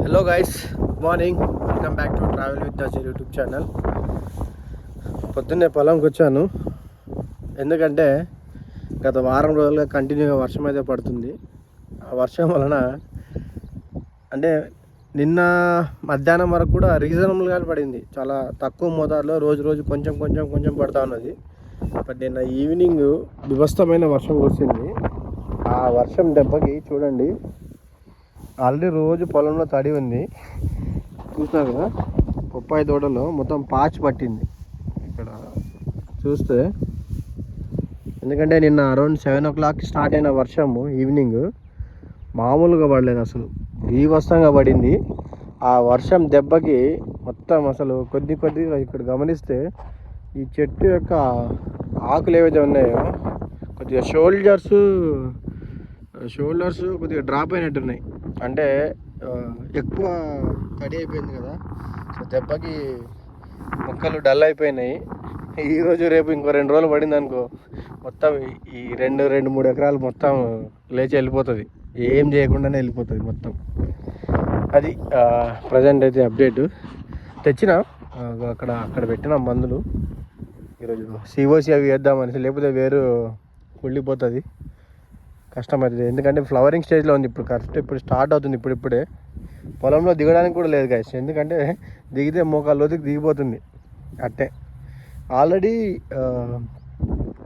Hello guys, good morning. Welcome back to travel with this YouTube channel. పొద్దున్నే పొలంకి వచ్చాను. ఎందుకంటే గత వారం రోజులుగా కంటిన్యూగా వర్షం అయితే పడుతుంది. ఆ వర్షం వలన అంటే నిన్న మధ్యాహ్నం వరకు కూడా రీజనబుల్గానే పడింది. చాలా తక్కువ మోతాదులో రోజు కొంచెం పడుతూ ఉన్నది. బట్ నిన్న ఈవినింగ్ వివస్తమైన వర్షం కురిసింది. ఆ వర్షం దెబ్బకి చూడండి, ఆల్రెడీ రోజు పొలంలో తడి ఉంది. చూస్తున్నారు కదా, బొప్పాయి తోటలో మొత్తం పాచి పట్టింది ఇక్కడ చూస్తే. ఎందుకంటే నిన్న అరౌండ్ 7 o'clock స్టార్ట్ అయిన వర్షము ఈవినింగ్ మామూలుగా పడలేదు, అసలు బీభత్సంగా పడింది. ఆ వర్షం దెబ్బకి మొత్తం అసలు కొద్దిగా ఇక్కడ గమనిస్తే ఈ చెట్టు యొక్క ఆకులు ఏవైతే ఉన్నాయో కొద్దిగా షోల్డర్స్ కొద్దిగా డ్రాప్ అయినట్టున్నాయి. అంటే ఎక్కువ తడి అయిపోయింది కదా, సో దెబ్బకి మొక్కలు డల్ అయిపోయినాయి. ఈరోజు రేపు ఇంకో 2 రోజులు పడింది అనుకో, మొత్తం ఈ 2-3 ఎకరాలు మొత్తం లేచి వెళ్ళిపోతుంది. ఏం చేయకుండానే వెళ్ళిపోతుంది మొత్తం. అది ప్రజెంట్ అయితే అప్డేట్. తెచ్చిన అక్కడ పెట్టిన మందులు ఈరోజు సిఓసి అవి వేద్దామనేసి, లేకపోతే వేరు కుళ్ళిపోతుంది, కష్టమవుతుంది. ఎందుకంటే ఫ్లవరింగ్ స్టేజ్లో ఉంది ఇప్పుడు, కరెక్ట్ ఇప్పుడు స్టార్ట్ అవుతుంది. ఇప్పుడే పొలంలో దిగడానికి కూడా లేదు గైస్. ఎందుకంటే దిగితే మోకాళ్ళ లోతుకి దిగిపోతుంది అట్టే. ఆల్రెడీ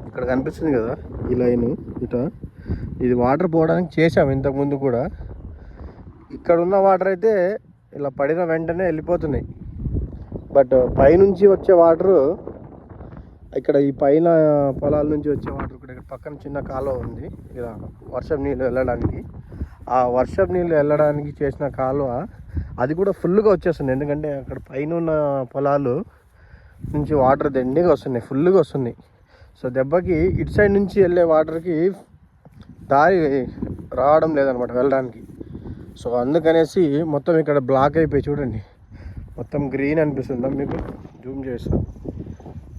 ఇక్కడ కనిపిస్తుంది కదా ఈ లైను, ఇది వాటర్ పోవడానికి చేసాము ఇంతకుముందు కూడా. ఇక్కడ ఉన్న వాటర్ అయితే ఇలా పడిన వెంటనే వెళ్ళిపోతున్నాయి. బట్ పైనుంచి వచ్చే వాటరు, ఇక్కడ ఈ పైన పొలాల నుంచి వచ్చే వాటర్ కూడా ఇక్కడ పక్కన చిన్న కాలువ ఉంది, ఇలా వర్షం నీళ్ళు వెళ్ళడానికి. ఆ వర్షం నీళ్ళు వెళ్ళడానికి చేసిన కాలువ అది కూడా ఫుల్గా వచ్చేస్తుంది. ఎందుకంటే అక్కడ పైన ఉన్న పొలాలు నుంచి వాటర్ దండిగా వస్తున్నాయి, ఫుల్గా వస్తున్నాయి. సో దెబ్బకి ఇటు సైడ్ నుంచి వెళ్ళే వాటర్కి దారి రావడం లేదనమాట వెళ్ళడానికి. సో అందుకనేసి మొత్తం ఇక్కడ బ్లాక్ అయిపోయి చూడండి, మొత్తం గ్రీన్ అనిపిస్తుందా మీకు? జూమ్ చేస్తాం,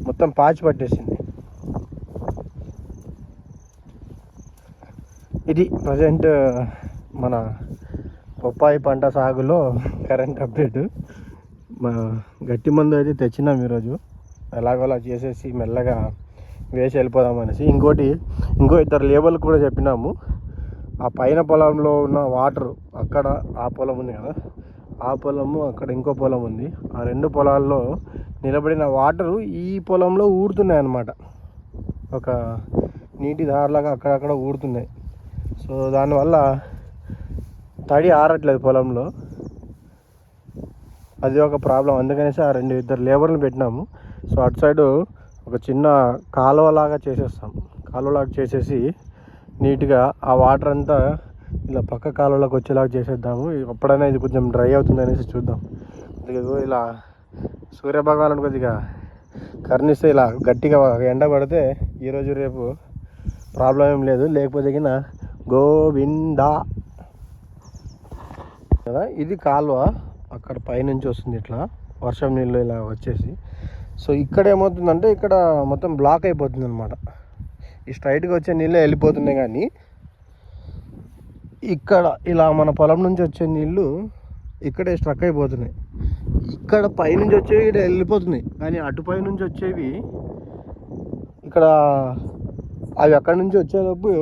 మొత్తం పాచి పట్టేసింది. ఇది ప్రజెంట్ మన బొప్పాయి పంట సాగులో కరెంట్ అప్డేట్. గట్టి మందు అయితే తెచ్చినాం ఈరోజు, ఎలాగోలా చేసేసి మెల్లగా వేసి వెళ్ళిపోదామనేసి. ఇంకో 2 లేబర్లు కూడా చెప్పినాము. ఆ పైన పొలంలో ఉన్న వాటరు, అక్కడ ఆ పొలం ఉంది కదా, ఆ పొలము, అక్కడ ఇంకో పొలం ఉంది. ఆ 2 పొలాల్లో నిలబడిన వాటరు ఈ పొలంలో ఊరుతున్నాయి అన్నమాట. ఒక నీటి దారిలాగా అక్కడక్కడ ఊరుతున్నాయి. సో దానివల్ల తడి ఆరట్లేదు పొలంలో, అది ఒక ప్రాబ్లం. అందుకనేసి ఆ 2 లేబర్లను పెట్టినాము. సో అటు సైడు ఒక చిన్న కాలువలాగా చేసేసి నీట్గా ఆ వాటర్ అంతా ఇలా పక్క కాలువలోకి వచ్చేలాగా చేసేద్దాము. ఎప్పుడైనా ఇది కొంచెం డ్రై అవుతుంది అనేసి చూద్దాం. ఇలా సూర్యభగవానుడు కొద్దిగా కరుణిస్తే, ఇలా గట్టిగా ఎండ పడితే ఈరోజు రేపు ప్రాబ్లం ఏం లేదు. లేకపోతే కింద గోవిందా కదా. ఇది కాలువ అక్కడ పైనుంచి వస్తుంది, ఇట్లా వర్షం నీళ్ళు ఇలా వచ్చేసి. సో ఇక్కడ ఏమవుతుందంటే, ఇక్కడ మొత్తం బ్లాక్ అయిపోతుంది అనమాట. ఈ స్ట్రైట్గా వచ్చే నీళ్ళే వెళ్ళిపోతున్నాయి, కానీ ఇక్కడ ఇలా మన పొలం నుంచి వచ్చే నీళ్ళు ఇక్కడే స్ట్రక్ అయిపోతున్నాయి. ఇక్కడ పైనుంచి వచ్చేవి ఇక్కడ వెళ్ళిపోతున్నాయి, కానీ అటుపై నుంచి వచ్చేవి ఇక్కడ, అవి అక్కడి నుంచి వచ్చేటప్పుడు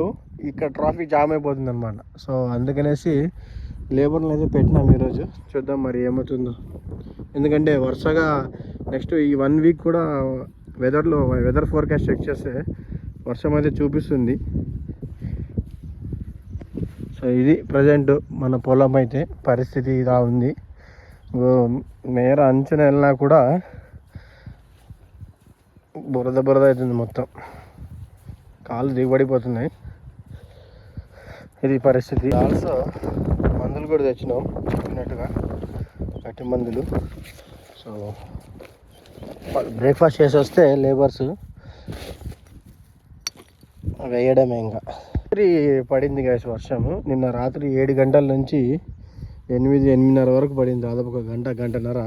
ఇక్కడ ట్రాఫిక్ జామ్ అయిపోతుంది అనమాట. సో అందుకనేసి లేబర్లు అయితే పెట్టినాం ఈరోజు. చూద్దాం మరి ఏమవుతుందో. ఎందుకంటే వరుసగా నెక్స్ట్ ఈ 1 week కూడా వెదర్ ఫోర్కాస్ట్ చెక్ చేస్తే వర్షం అయితే చూపిస్తుంది. సో ఇది ప్రజెంట్ మన పొలం అయితే పరిస్థితి ఇలా ఉంది. నేర అంచున వెళ్ళినా కూడా బురద అవుతుంది, మొత్తం కాళ్ళు దిగబడిపోతున్నాయి. ఇది పరిస్థితి. ఆల్సో మందులు కూడా తెచ్చినాం చెప్పినట్టుగా, గట్టి మందులు. సో బ్రేక్ఫాస్ట్ చేసి వస్తే లేబర్స్ వేయడమే. ఇంకా పడింది గాయస్ వర్షము. నిన్న రాత్రి 7 గంటల నుంచి 8-8:30 వరకు పడింది, దాదాపు 1 గంటన్నర.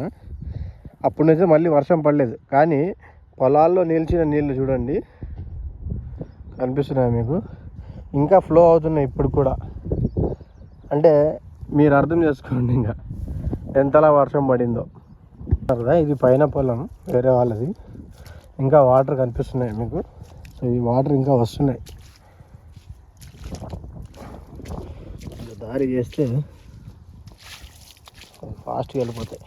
అప్పటి నుంచి మళ్ళీ వర్షం పడలేదు, కానీ పొలాల్లో నిలిచిన నీళ్ళు చూడండి, కనిపిస్తున్నాయి మీకు, ఇంకా ఫ్లో అవుతున్నాయి ఇప్పుడు కూడా. అంటే మీరు అర్థం చేసుకోండి, ఇంకా ఎంతలా వర్షం పడిందో కదా. ఇది పైన పొలం వేరే వాళ్ళది, ఇంకా వాటర్ కనిపిస్తున్నాయి మీకు. సో ఈ వాటర్ ఇంకా వస్తున్నాయి. దారి చేస్తే ఫాస్ట్గా వెళ్ళిపోతాయి.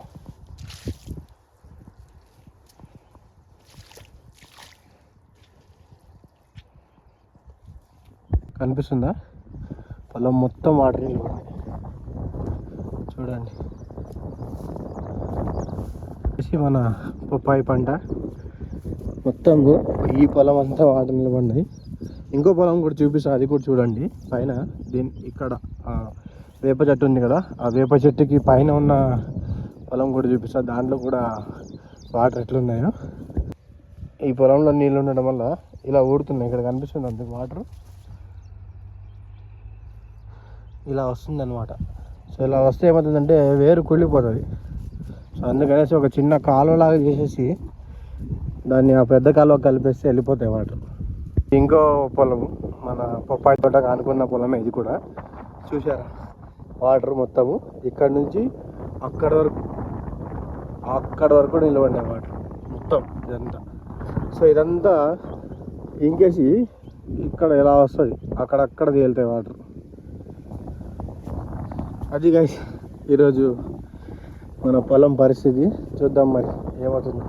కనిపిస్తుందా? పొలం మొత్తం వాటర్ నిలబడి చూడండి. మన పప్పాయి పంట మొత్తం ఈ పొలం అంతా వాటర్ నిలబడినాయి. ఇంకో పొలం కూడా చూపిస్తా, అది కూడా చూడండి. పైన ఇక్కడ వేప చెట్టు ఉంది కదా, ఆ వేప చెట్టుకి పైన ఉన్న పొలం కూడా చూపిస్తా. దాంట్లో కూడా వాటర్ ఎట్లున్నాయో. ఈ పొలంలో నీళ్ళు ఉండడం వల్ల ఇలా ఊడుతున్నాయి. ఇక్కడ కనిపిస్తుంది అంతే వాటర్ ఇలా వస్తుంది అనమాట. సో ఇలా వస్తే ఏమవుతుందంటే వేరు కుళ్ళిపోతుంది. సో అందుకనేసి ఒక చిన్న కాలువలాగా చేసేసి దాన్ని ఆ పెద్ద కాలువ కలిపేస్తే వెళ్ళిపోతాయి వాటర్. ఇంకో పొలం మన పప్పాయి తోట ఆనుకున్న పొలమే ఇది కూడా. చూసారా వాటర్ మొత్తము ఇక్కడ నుంచి అక్కడ వరకు నిలబడినాయి వాటర్ మొత్తం ఇదంతా. సో ఇదంతా ఇంకేసి ఇక్కడ ఎలా వస్తుంది, అక్కడక్కడ తేలుతాయి వాటర్. అది గైస్ ఈరోజు మన పొలం పరిస్థితి. చూద్దాం మరి ఏమవుతుందో.